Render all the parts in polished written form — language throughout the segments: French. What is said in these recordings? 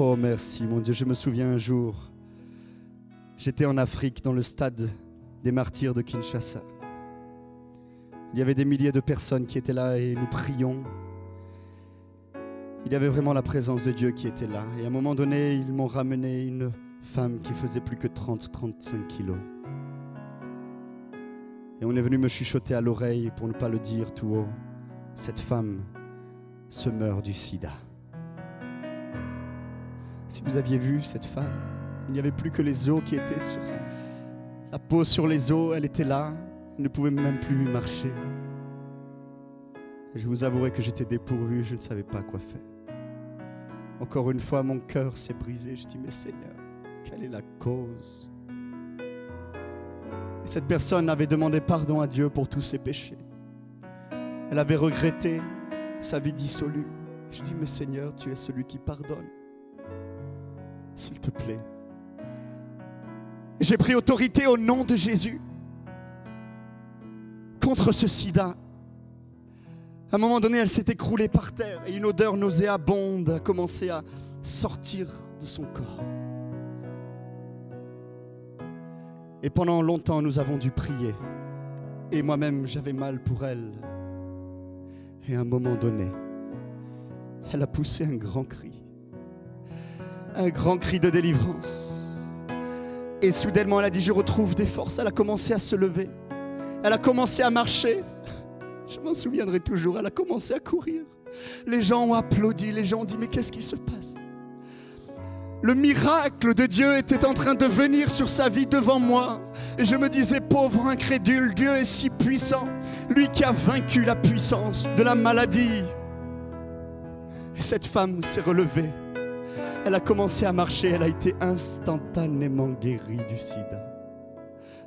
Oh merci mon Dieu, je me souviens un jour, j'étais en Afrique dans le stade des martyrs de Kinshasa. Il y avait des milliers de personnes qui étaient là et nous prions. Il y avait vraiment la présence de Dieu qui était là. Et à un moment donné, ils m'ont ramené une femme qui faisait plus que 30-35 kilos. Et on est venu me chuchoter à l'oreille pour ne pas le dire tout haut. Cette femme se meurt du sida. Si vous aviez vu cette femme, il n'y avait plus que les os qui étaient sur la peau sur les os, elle était là, elle ne pouvait même plus marcher. Et je vous avouerai que j'étais dépourvu, je ne savais pas quoi faire. Encore une fois, mon cœur s'est brisé. Je dis, mais Seigneur, quelle est la cause? Et cette personne avait demandé pardon à Dieu pour tous ses péchés. Elle avait regretté sa vie dissolue. Je dis, mais Seigneur, tu es celui qui pardonne. S'il te plaît. Et j'ai pris autorité au nom de Jésus contre ce sida. À un moment donné, elle s'est écroulée par terre et une odeur nauséabonde a commencé à sortir de son corps. Et pendant longtemps, nous avons dû prier. Et moi-même, j'avais mal pour elle. Et à un moment donné, elle a poussé un grand cri. Un grand cri de délivrance. Et soudainement, elle a dit, je retrouve des forces. Elle a commencé à se lever. Elle a commencé à marcher. Je m'en souviendrai toujours, elle a commencé à courir. Les gens ont applaudi, les gens ont dit, mais qu'est-ce qui se passe? Le miracle de Dieu était en train de venir sur sa vie devant moi. Et je me disais, pauvre incrédule, Dieu est si puissant. Lui qui a vaincu la puissance de la maladie. Et cette femme s'est relevée. Elle a commencé à marcher, elle a été instantanément guérie du sida.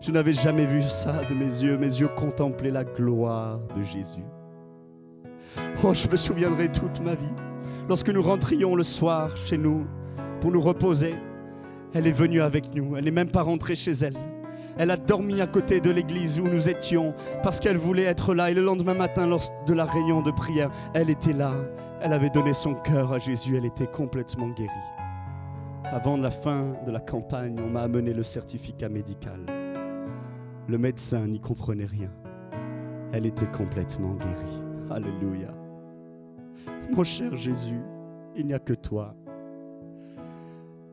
Je n'avais jamais vu ça de mes yeux contemplaient la gloire de Jésus. Oh, je me souviendrai toute ma vie. Lorsque nous rentrions le soir chez nous pour nous reposer, elle est venue avec nous, elle n'est même pas rentrée chez elle. Elle a dormi à côté de l'église où nous étions parce qu'elle voulait être là. Et le lendemain matin, lors de la réunion de prière, elle était là. Elle avait donné son cœur à Jésus, elle était complètement guérie. Avant la fin de la campagne, on m'a amené le certificat médical. Le médecin n'y comprenait rien. Elle était complètement guérie. Alléluia. Mon cher Jésus, il n'y a que toi.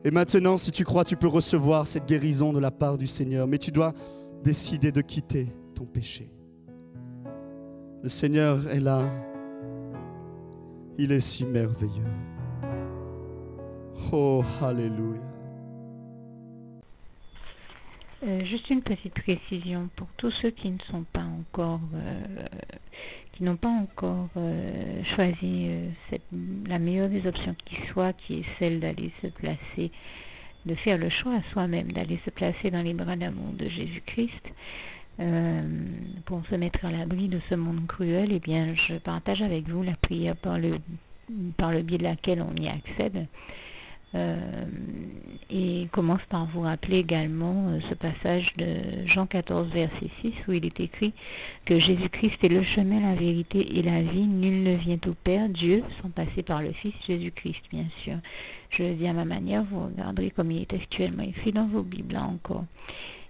Et maintenant, si tu crois, tu peux recevoir cette guérison de la part du Seigneur. Mais tu dois décider de quitter ton péché. Le Seigneur est là. Il est si merveilleux. Oh, alléluia. Juste une petite précision pour tous ceux qui ne sont pas encore, qui n'ont pas encore choisi la meilleure des options qui soit, qui est celle d'aller se placer, de faire le choix à soi-même, d'aller se placer dans les bras d'amour de Jésus-Christ pour se mettre à l'abri de ce monde cruel. Eh bien, je partage avec vous la prière par le biais de laquelle on y accède. Et commence par vous rappeler également ce passage de Jean 14 verset 6 où il est écrit que Jésus-Christ est le chemin, la vérité et la vie. Nul ne vient au Père, Dieu, sans passer par le Fils Jésus-Christ, bien sûr. Je le dis à ma manière, vous regarderez comme il est actuellement écrit dans vos Bibles là encore.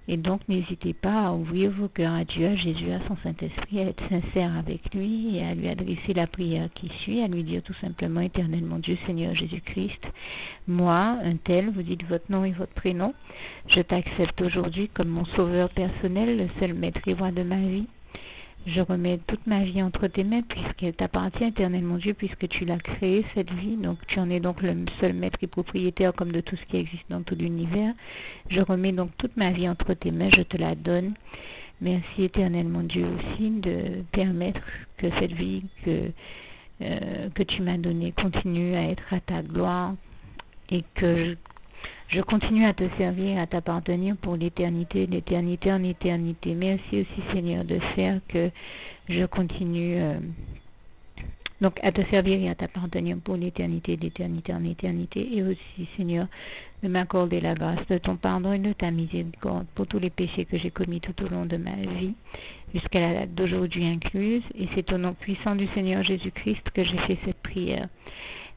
Et donc, n'hésitez pas à ouvrir vos cœurs à Dieu, à Jésus, à son Saint-Esprit, à être sincère avec lui et à lui adresser la prière qui suit, à lui dire tout simplement, éternellement Dieu, Seigneur Jésus-Christ, moi, un tel, vous dites votre nom et votre prénom, je t'accepte aujourd'hui comme mon sauveur personnel, le seul maître et roi de ma vie. Je remets toute ma vie entre tes mains puisqu'elle t'appartient, éternellement Dieu, puisque tu l'as créée, cette vie. Donc tu en es donc le seul maître et propriétaire comme de tout ce qui existe dans tout l'univers. Je remets donc toute ma vie entre tes mains, je te la donne. Merci éternellement Dieu aussi de permettre que cette vie que tu m'as donnée continue à être à ta gloire et que je continue à te servir, à t'appartenir pour l'éternité, d'éternité en éternité. Merci aussi Seigneur de faire que je continue donc à te servir et à t'appartenir pour l'éternité, d'éternité en éternité. Et aussi Seigneur de m'accorder la grâce de ton pardon et de ta miséricorde pour tous les péchés que j'ai commis tout au long de ma vie, jusqu'à la date d'aujourd'hui incluse. Et c'est au nom puissant du Seigneur Jésus-Christ que j'ai fait cette prière.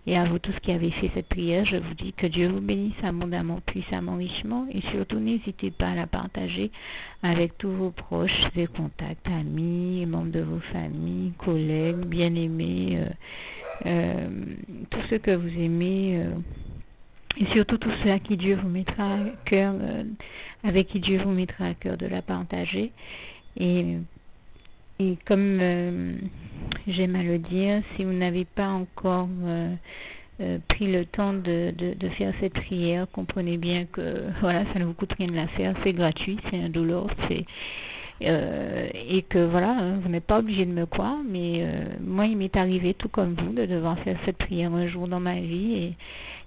Et à vous tous qui avez fait cette prière, je vous dis que Dieu vous bénisse abondamment, puissamment, richement. Et surtout, n'hésitez pas à la partager avec tous vos proches et contacts, amis, membres de vos familles, collègues, bien-aimés, tous ceux que vous aimez. Et surtout tous ceux à qui Dieu vous mettra à cœur, avec qui Dieu vous mettra à cœur de la partager. Et comme j'aime à le dire, si vous n'avez pas encore pris le temps de faire cette prière, comprenez bien que voilà, ça ne vous coûte rien de la faire, c'est gratuit, c'est indolore, et que voilà, vous n'êtes pas obligé de me croire, mais moi il m'est arrivé tout comme vous de devoir faire cette prière un jour dans ma vie,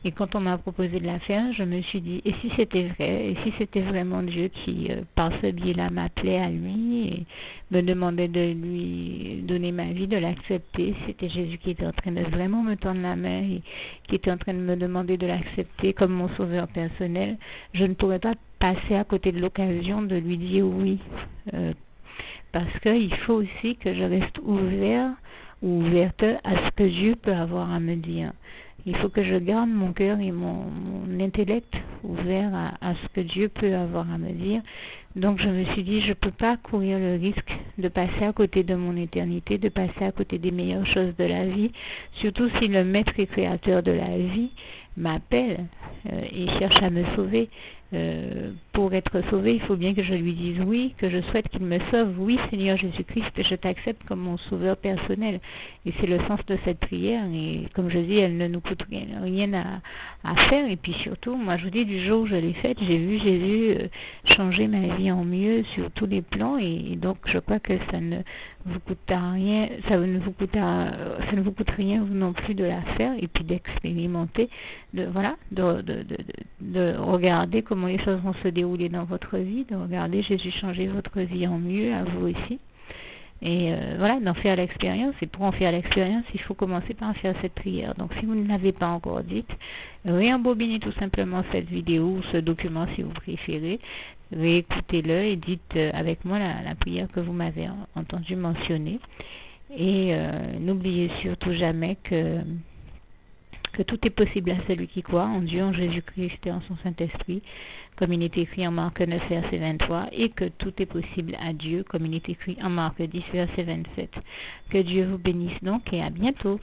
et quand on m'a proposé de la faire, je me suis dit, et si c'était vrai, et si c'était vraiment Dieu qui, par ce biais-là, m'appelait à lui et me demandait de lui donner ma vie, de l'accepter, c'était Jésus qui était en train de vraiment me tendre la main et qui était en train de me demander de l'accepter comme mon sauveur personnel, je ne pourrais pas passer à côté de l'occasion de lui dire oui, parce qu'il faut aussi que je reste ouvert ou ouverte à ce que Dieu peut avoir à me dire. Il faut que je garde mon cœur et mon intellect ouvert à ce que Dieu peut avoir à me dire. Donc je me suis dit, je ne peux pas courir le risque de passer à côté de mon éternité, de passer à côté des meilleures choses de la vie, surtout si le maître et créateur de la vie m'appelle et cherche à me sauver. Pour être sauvé, il faut bien que je lui dise oui, que je souhaite qu'il me sauve. Oui, Seigneur Jésus-Christ, je t'accepte comme mon sauveur personnel. Et c'est le sens de cette prière. Et comme je dis, elle ne nous coûte rien à faire. Et puis surtout, moi je vous dis, du jour où je l'ai faite, j'ai vu Jésus changer ma vie en mieux sur tous les plans. Et donc je crois que ça ne vous coûte rien, ça ne vous coûte rien vous non plus de la faire et puis d'expérimenter, de regarder comment les choses vont se dérouler dans votre vie, de regarder Jésus changer votre vie en mieux, à vous aussi. Et d'en faire l'expérience. Et pour en faire l'expérience, il faut commencer par faire cette prière. Donc si vous ne l'avez pas encore dite, réembobinez tout simplement cette vidéo ou ce document si vous préférez, réécoutez-le et dites avec moi la prière que vous m'avez entendu mentionner. Et n'oubliez surtout jamais que tout est possible à celui qui croit en Dieu, en Jésus-Christ et en son Saint-Esprit, comme il est écrit en Marc 9, verset 23, et que tout est possible à Dieu, comme il est écrit en Marc 10, verset 27. Que Dieu vous bénisse donc et à bientôt.